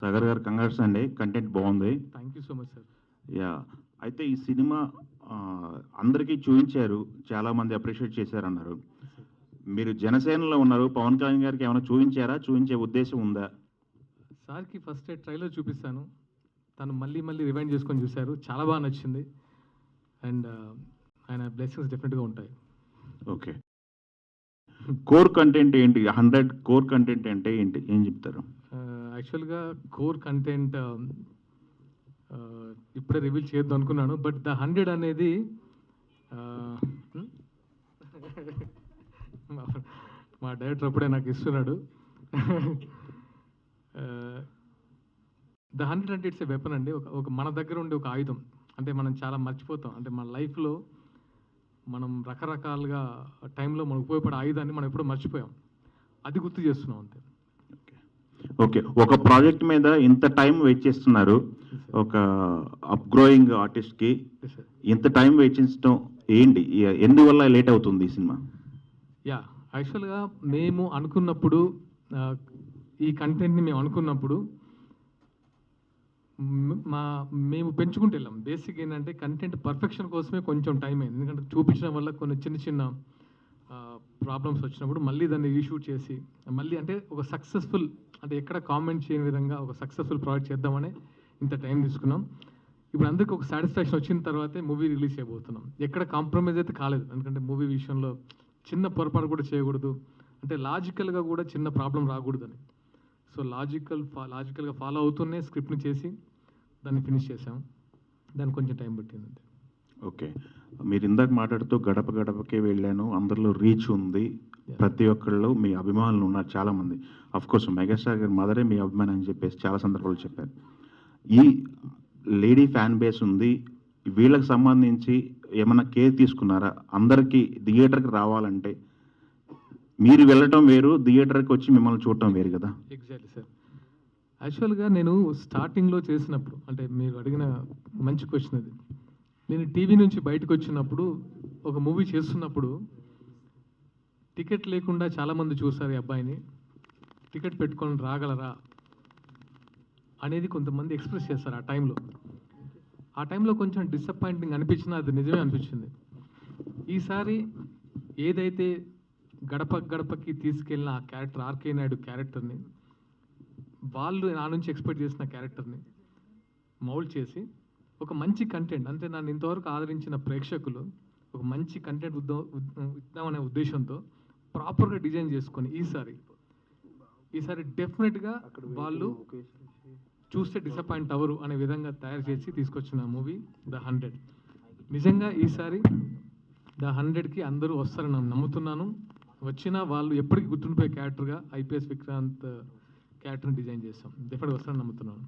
సాగర్ గారు కంగ్రాట్స్ అండి. కంటెంట్ బాగుంది. Thank you so much sir. Yeah! అయితే ఈ సినిమా అందరికీ చూయించారు. చాలామంది అప్రిషియేట్ చేశారన్నారు. మీరు జనసేనలో ఉన్నారు. పవన్ కళ్యాణ్ గారికి ఏమైనా చూయించారా? చూయించే ఉద్దేశం ఉందా? సార్కి ఫస్ట్ ట్రైలర్ చూపిస్తాను. తను మళ్ళీ మళ్ళీ రివైండ్ చేసుకొని చూశారు. చాలా బాగా నచ్చింది. అండ్ ఆయన బ్లెస్సింగ్స్ డెఫినెట్గా ఉంటాయి. ఓకే. కోర్ కంటెంట్ ఏంటి? 100 కోర్ కంటెంట్ అంటే ఏంటి? ఏం చెప్తారు? యాక్చువల్గా కోర్ కంటెంట్ ఇప్పుడే రివీల్ చేయొద్దు అనుకున్నాను. బట్ ద 100 అనేది మా డైరెక్టర్ అప్పుడే నాకు ఇస్తున్నాడు. ద 100 అంటే ఇట్స్ ఎ వెపన్ అండి. ఒక మన దగ్గర ఉండే ఒక ఆయుధం. అంటే మనం చాలా మర్చిపోతాం. అంటే మన లైఫ్లో మనం రకరకాలుగా టైంలో మనకు ఉపయోగపడే ఆయుధాన్ని మనం ఎప్పుడో మర్చిపోయాం. అది గుర్తు చేస్తున్నాం అంతే. ఓకే. ఒక ప్రాజెక్ట్ మీద ఇంత టైం వెయిట్ చేస్తున్నారు. ఒక అప్‌గ్రోయింగ్ ఆర్టిస్ట్‌కి ఇంత టైం వెచ్చించడం ఏంటి? ఎందువల్ల లేట్ అవుతుంది ఈ సినిమా? యాహ్! యాక్చువల్‌గా మేము అనుకున్నప్పుడు ఈ కంటెంట్‌ని మేము అనుకున్నప్పుడు మేము పెంచుకుంటూ వెళ్ళాం. బేసిక్ ఏంటంటే కంటెంట్ పర్ఫెక్షన్ కోసమే కొంచెం టైం అయింది. ఎందుకంటే చూపించడం వల్ల కొన్ని చిన్న చిన్న ప్రాబ్లమ్స్ వచ్చినప్పుడు మళ్ళీ దాన్ని రీషూట్ చేసి మళ్ళీ అంటే ఒక సక్సెస్ఫుల్ అంటే ఎక్కడ కామెంట్ చేయని విధంగా ఒక సక్సెస్ఫుల్ ప్రాజెక్ట్ చేద్దామని ఇంత టైం తీసుకున్నాం. ఇప్పుడు అందరికీ ఒక సాటిస్ఫాక్షన్ వచ్చిన తర్వాతే మూవీ రిలీజ్ చేయబోతున్నాం. ఎక్కడ కాంప్రమైజ్ అయితే కాలేదు. ఎందుకంటే మూవీ విషయంలో చిన్న పొరపాటు కూడా చేయకూడదు. అంటే లాజికల్గా కూడా చిన్న ప్రాబ్లం రాకూడదని. సో లాజికల్గా ఫాలో అవుతూనే స్క్రిప్ట్ని చేసి దాన్ని ఫినిష్ చేసాం. దానికి కొంచెం టైం పట్టింది. ఓకే. మీరు ఇందాక మాట్లాడుతూ గడప గడపకే వెళ్ళాను. అందరిలో రీచ్ ఉంది. ప్రతి ఒక్కళ్ళు మీ అభిమానులు ఉన్నారు చాలామంది. అఫ్‌కోర్స్ మెగాస్టార్ గారి మదరే మీ అభిమాని అని చెప్పేసి చాలా సందర్భాల్లో చెప్పారు. ఈ లేడీ ఫ్యాన్ బేస్ ఉంది. వీళ్ళకి సంబంధించి ఏమన్నా కేర్ తీసుకున్నారా? అందరికీ థియేటర్‌కి రావాలంటే మీరు వెళ్ళటం వేరు, థియేటర్‌కి వచ్చి మిమ్మల్ని చూడటం వేరు కదా! Exactly sir. యాక్చువల్‌గా నేను స్టార్టింగ్‌లో చేసినప్పుడు అంటే మీరు అడిగిన మంచి క్వెషన్ అది. నేను టీవీ నుంచి బయటకు వచ్చినప్పుడు ఒక మూవీ చేస్తున్నప్పుడు టికెట్ లేకుండా చాలామంది చూసారు ఈ అబ్బాయిని. టికెట్ పెట్టుకొని రాగలరా అనేది కొంతమంది ఎక్స్‌ప్రెస్ చేస్తారు ఆ టైంలో. ఆ టైంలో కొంచెం డిసప్పాయింటింగ్ అనిపించినా అది నిజమే అనిపించింది. ఈసారి ఏదైతే గడప గడపకి తీసుకెళ్ళిన ఆ క్యారెక్టర్ ఆర్‌కే నాయుడు క్యారెక్టర్‌ని వాళ్ళు నా నుంచి ఎక్స్‌పెక్ట్ చేసిన క్యారెక్టర్‌ని మౌల్డ్ చేసి ఒక మంచి కంటెంట్ అంటే నన్ను ఇంతవరకు ఆదరించిన ప్రేక్షకులు ఒక మంచి కంటెంట్ ఇద్దామనే ఉద్దేశంతో ప్రాపర్‌గా డిజైన్ చేసుకొని ఈసారి డెఫినెట్‌గా వాళ్ళు చూస్తే డిసప్పాయింట్ అవ్వరు అనే విధంగా తయారు చేసి తీసుకొచ్చిన మూవీ ద 100. నిజంగా ఈసారి ద 100కి అందరూ వస్తారని నేను నమ్ముతున్నాను. వచ్చినా వాళ్ళు ఎప్పటికీ గుర్తుండిపోయే క్యారెక్టర్గా ఐపీఎస్ విక్రాంత్ క్యారెక్టర్ని డిజైన్ చేస్తాం. డెఫినెట్‌గా వస్తారని నమ్ముతున్నాను.